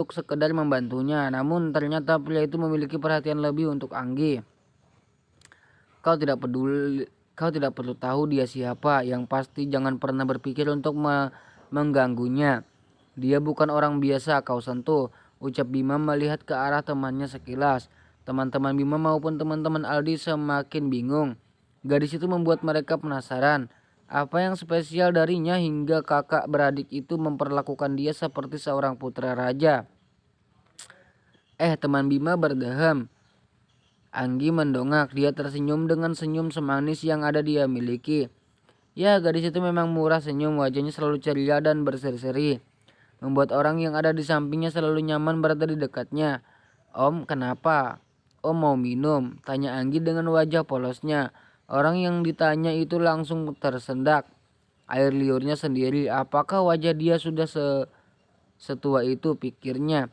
untuk sekedar membantunya. Namun ternyata pria itu memiliki perhatian lebih untuk Anggi. Kau tidak peduli, kau tidak perlu tahu dia siapa. Yang pasti jangan pernah berpikir untuk mengganggunya. Dia bukan orang biasa kau sentuh, ucap Bima melihat ke arah temannya sekilas. Teman-teman Bima maupun teman-teman Aldi semakin bingung. Gadis itu membuat mereka penasaran. Apa yang spesial darinya hingga kakak beradik itu memperlakukan dia seperti seorang putra raja? Teman Bima berdeham. Anggi mendongak. Dia tersenyum dengan senyum semanis yang ada dia miliki. Ya, gadis itu memang murah senyum. Wajahnya selalu ceria dan berseri-seri, membuat orang yang ada di sampingnya selalu nyaman berada di dekatnya. Om, kenapa? Om mau minum? Tanya Anggi dengan wajah polosnya. Orang yang ditanya itu langsung tersendak. Air liurnya sendiri. Apakah wajah dia sudah setua itu, pikirnya.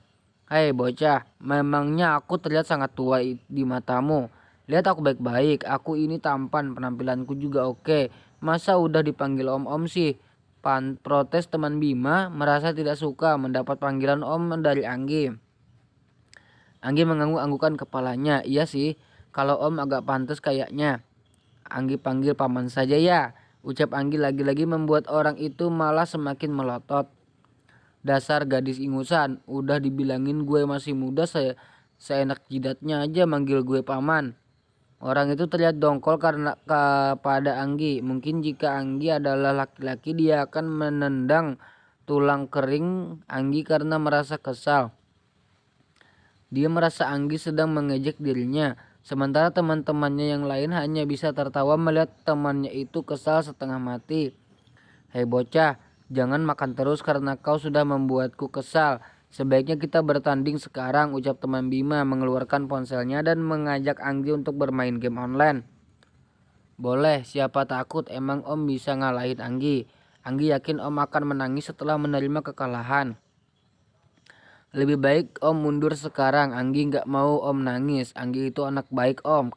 Hei bocah, memangnya aku terlihat sangat tua di matamu? Lihat aku baik-baik, aku ini tampan, penampilanku juga oke. Masa udah dipanggil om-om sih? Protes teman Bima, merasa tidak suka mendapat panggilan om dari Anggi. Anggi mengangguk-anggukan kepalanya. Iya sih, kalau om agak pantas kayaknya. Anggi panggil paman saja ya. Ucap Anggi lagi-lagi membuat orang itu malah semakin melotot. Dasar gadis ingusan, udah dibilangin gue masih muda, seenak jidatnya aja manggil gue paman. Orang itu terlihat dongkol karena kepada Anggi. Mungkin jika Anggi adalah laki-laki dia akan menendang tulang kering Anggi karena merasa kesal. Dia merasa Anggi sedang mengejek dirinya. Sementara teman-temannya yang lain hanya bisa tertawa melihat temannya itu kesal setengah mati. Hei bocah, jangan makan terus karena kau sudah membuatku kesal. Sebaiknya kita bertanding sekarang, ucap teman Bima mengeluarkan ponselnya dan mengajak Anggi untuk bermain game online. Boleh, siapa takut, emang om bisa ngalahin Anggi. Anggi yakin om akan menangis setelah menerima kekalahan. Lebih baik om mundur sekarang, Anggi gak mau om nangis. Anggi itu anak baik om.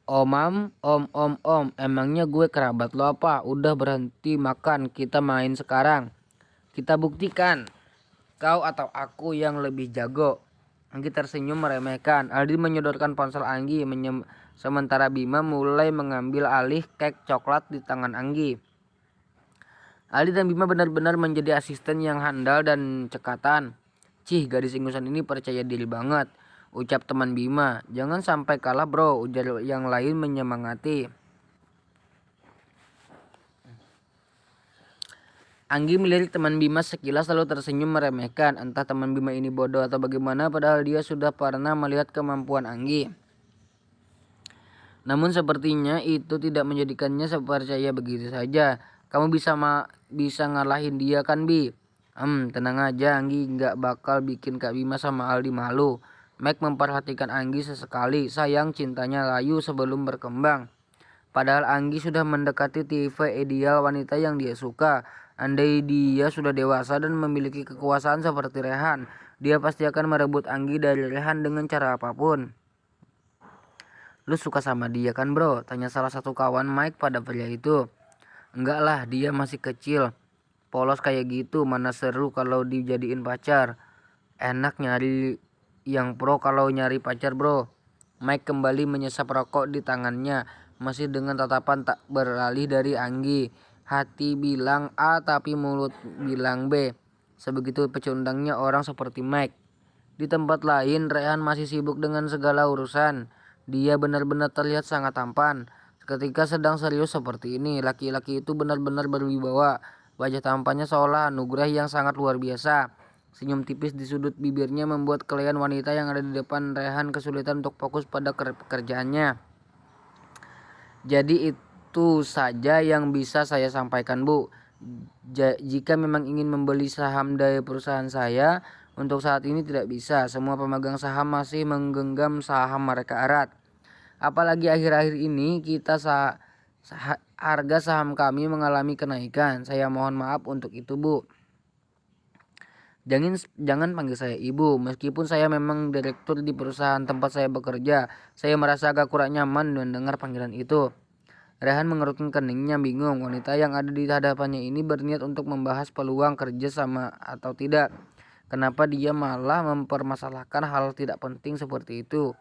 Om, emangnya gue kerabat lo apa? Udah berhenti makan, kita main sekarang. Kita buktikan, kau atau aku yang lebih jago. Anggi tersenyum meremehkan. Aldi menyodorkan ponsel Anggi, sementara Bima mulai mengambil alih kek coklat di tangan Anggi. Aldi dan Bima benar-benar menjadi asisten yang handal dan cekatan. Cih, gadis ingusan ini percaya diri banget, ucap teman Bima. Jangan sampai kalah bro, ujar yang lain menyemangati. Anggi melirik teman Bima sekilas lalu tersenyum meremehkan. Entah teman Bima ini bodoh atau bagaimana, padahal dia sudah pernah melihat kemampuan Anggi. Namun sepertinya itu tidak menjadikannya percaya begitu saja. Kamu bisa ngalahin dia kan Bi? Tenang aja, Anggi nggak bakal bikin Kak Bima sama Aldi malu. Mike memperhatikan Anggi sesekali, sayang cintanya layu sebelum berkembang. Padahal Anggi sudah mendekati tipe ideal wanita yang dia suka. Andai dia sudah dewasa dan memiliki kekuasaan seperti Rehan, dia pasti akan merebut Anggi dari Rehan dengan cara apapun. Lu suka sama dia kan bro? Tanya salah satu kawan Mike pada pria itu. Enggak lah, dia masih kecil. Polos kayak gitu, mana seru kalau dijadiin pacar. Enak nyari yang pro kalau nyari pacar bro. Mike kembali menyesap rokok di tangannya, masih dengan tatapan tak beralih dari Anggi. Hati bilang A tapi mulut bilang B. Sebegitu pecundangnya orang seperti Mike. Di tempat lain, Rehan masih sibuk dengan segala urusan. Dia benar-benar terlihat sangat tampan. Ketika sedang serius seperti ini, laki-laki itu benar-benar berwibawa. Wajah tampannya seolah anugerah yang sangat luar biasa. Senyum tipis di sudut bibirnya membuat kalian wanita yang ada di depan Rehan kesulitan untuk fokus pada pekerjaannya. Jadi itu saja yang bisa saya sampaikan Bu. Jika memang ingin membeli saham dari perusahaan saya, untuk saat ini tidak bisa. Semua pemegang saham masih menggenggam saham mereka erat. Apalagi akhir-akhir ini harga saham kami mengalami kenaikan. Saya mohon maaf untuk itu Bu. Jangan panggil saya ibu. Meskipun saya memang direktur di perusahaan tempat saya bekerja, saya merasa agak kurang nyaman mendengar panggilan itu. Rehan mengerutkan keningnya bingung. Wanita yang ada di hadapannya ini berniat untuk membahas peluang kerja sama atau tidak. Kenapa dia malah mempermasalahkan hal tidak penting seperti itu?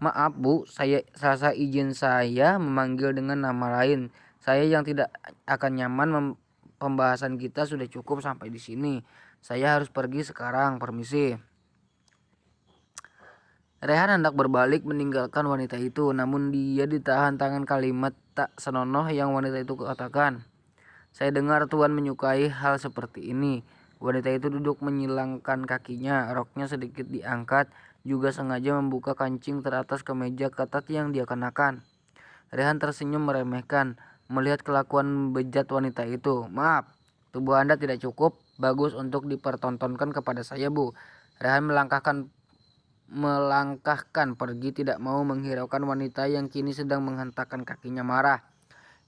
Maaf Bu, saya rasa izin saya memanggil dengan nama lain. Saya yang tidak akan nyaman pembahasan kita sudah cukup sampai di sini. Saya harus pergi sekarang, permisi. Rehan hendak berbalik meninggalkan wanita itu, namun dia ditahan tangan kalimat tak senonoh yang wanita itu katakan. Saya dengar Tuan menyukai hal seperti ini. Wanita itu duduk menyilangkan kakinya, roknya sedikit diangkat, juga sengaja membuka kancing teratas kemeja ketat yang dia kenakan. Rehan tersenyum meremehkan, melihat kelakuan bejat wanita itu. Maaf, tubuh Anda tidak cukup bagus untuk dipertontonkan kepada saya, Bu. Rehan melangkahkan pergi, tidak mau menghiraukan wanita yang kini sedang menghentakkan kakinya marah.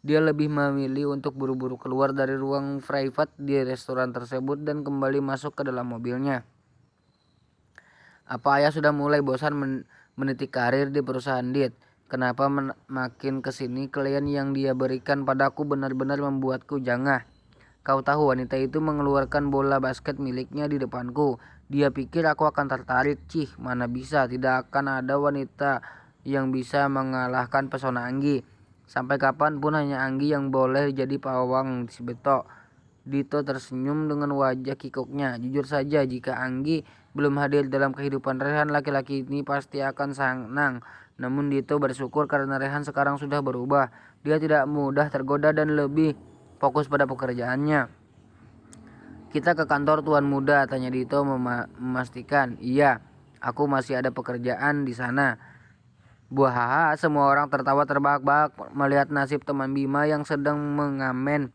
Dia lebih memilih untuk buru-buru keluar dari ruang private di restoran tersebut dan kembali masuk ke dalam mobilnya. Apa ayah sudah mulai bosan meniti karir di perusahaan Dit? Kenapa makin kesini klien yang dia berikan padaku benar-benar membuatku jangah. Kau tahu wanita itu mengeluarkan bola basket miliknya di depanku. Dia pikir aku akan tertarik. Cih, mana bisa, tidak akan ada wanita yang bisa mengalahkan pesona Anggi. Sampai kapanpun hanya Anggi yang boleh jadi pawang si Beto. Dito tersenyum dengan wajah kikuknya. Jujur saja, jika Anggi belum hadir dalam kehidupan Rehan, laki-laki ini pasti akan senang. Namun Dito bersyukur karena Rehan sekarang sudah berubah. Dia tidak mudah tergoda dan lebih fokus pada pekerjaannya. Kita ke kantor Tuan Muda, tanya Dito memastikan. Iya, aku masih ada pekerjaan di sana. Buahaha, semua orang tertawa terbahak-bahak melihat nasib teman Bima yang sedang mengamen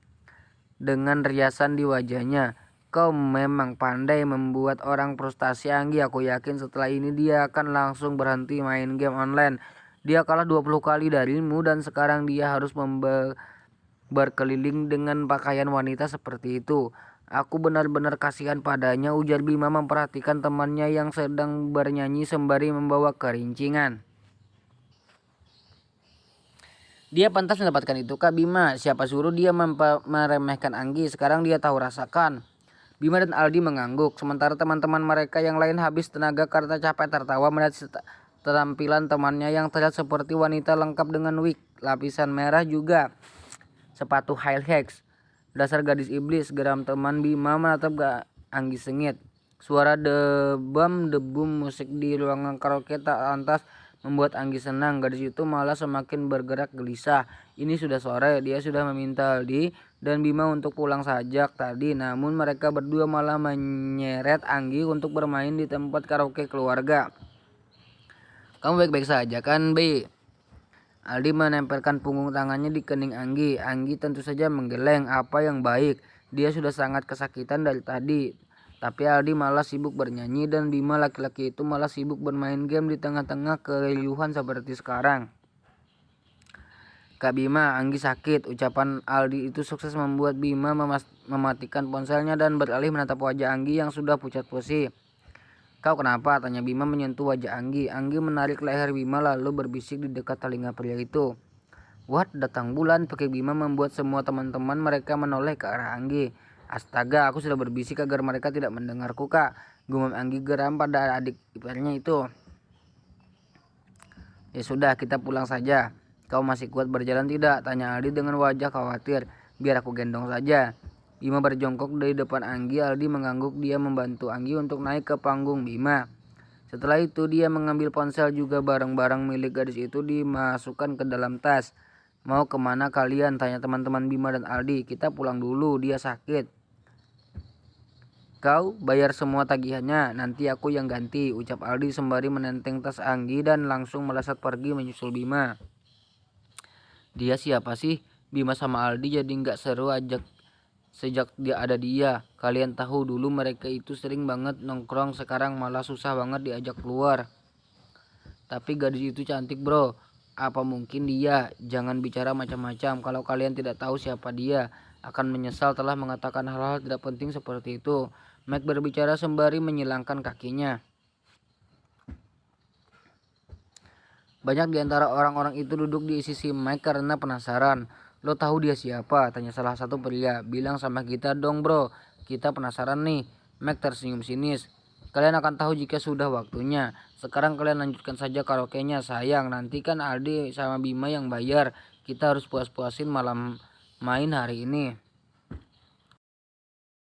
dengan riasan di wajahnya. Kau memang pandai membuat orang frustasi, Anggi. Aku yakin setelah ini dia akan langsung berhenti main game online. Dia kalah 20 kali darimu dan sekarang dia harus berkeliling dengan pakaian wanita seperti itu. Aku benar-benar kasihan padanya, ujar Bima memperhatikan temannya yang sedang bernyanyi sembari membawa kerincingan. Dia pantas mendapatkan itu, Kak Bima. Siapa suruh dia meremehkan Anggi? Sekarang dia tahu rasakan. Bima dan Aldi mengangguk, sementara teman-teman mereka yang lain habis tenaga karena capek tertawa melihat tampilan temannya yang terlihat seperti wanita lengkap dengan wig, lapisan merah juga sepatu high heels. Dasar gadis iblis, geram teman Bima menatap Anggi sengit. Suara debum musik di ruangan karaoke tak lantas membuat Anggi senang. Gadis itu malah semakin bergerak gelisah. Ini sudah sore, dia sudah meminta Aldi dan Bima untuk pulang sejak tadi. Namun mereka berdua malah menyeret Anggi untuk bermain di tempat karaoke keluarga. Kamu baik-baik saja kan, Bi? Aldi menempelkan punggung tangannya di kening Anggi. Anggi tentu saja menggeleng. Apa yang baik? Dia sudah sangat kesakitan dari tadi. Tapi Aldi malah sibuk bernyanyi dan Bima laki-laki itu malah sibuk bermain game di tengah-tengah keriuhan seperti sekarang. Kak Bima, Anggi sakit. Ucapan Aldi itu sukses membuat Bima mematikan ponselnya dan beralih menatap wajah Anggi yang sudah pucat putih. Kau kenapa? Tanya Bima menyentuh wajah Anggi. Anggi menarik leher Bima lalu berbisik di dekat telinga pria itu. What? Datang bulan, pakai Bima membuat semua teman-teman mereka menoleh ke arah Anggi. Astaga, aku sudah berbisik agar mereka tidak mendengarku, Kak. Gumam Anggi geram pada adik iparnya itu. Ya sudah, kita pulang saja. Kau masih kuat berjalan tidak? Tanya Aldi dengan wajah khawatir. Biar aku gendong saja. Bima berjongkok dari depan Anggi. Aldi mengangguk. Dia membantu Anggi untuk naik ke panggung Bima. Setelah itu dia mengambil ponsel juga barang-barang milik gadis itu dimasukkan ke dalam tas. Mau kemana kalian? Tanya teman-teman Bima dan Aldi. Kita pulang dulu, dia sakit. Kau bayar semua tagihannya, nanti aku yang ganti, ucap Aldi sembari menenteng tas Anggi dan langsung melesat pergi menyusul Bima. Dia siapa sih? Bima sama Aldi jadi nggak seru sejak dia ada dia. Kalian tahu dulu mereka itu sering banget nongkrong, sekarang malah susah banget diajak keluar. Tapi gadis itu cantik bro. Apa mungkin dia? Jangan bicara macam-macam. Kalau kalian tidak tahu siapa dia, akan menyesal telah mengatakan hal-hal tidak penting seperti itu. Mike berbicara sembari menyilangkan kakinya. Banyak di antara orang-orang itu duduk di sisi Mike karena penasaran. Lo tahu dia siapa? Tanya salah satu pria. Bilang sama kita dong bro, kita penasaran nih. Mike tersenyum sinis. Kalian akan tahu jika sudah waktunya. Sekarang kalian lanjutkan saja karaoke-nya sayang. Nanti kan Aldi sama Bima yang bayar. Kita harus puas-puasin malam main hari ini.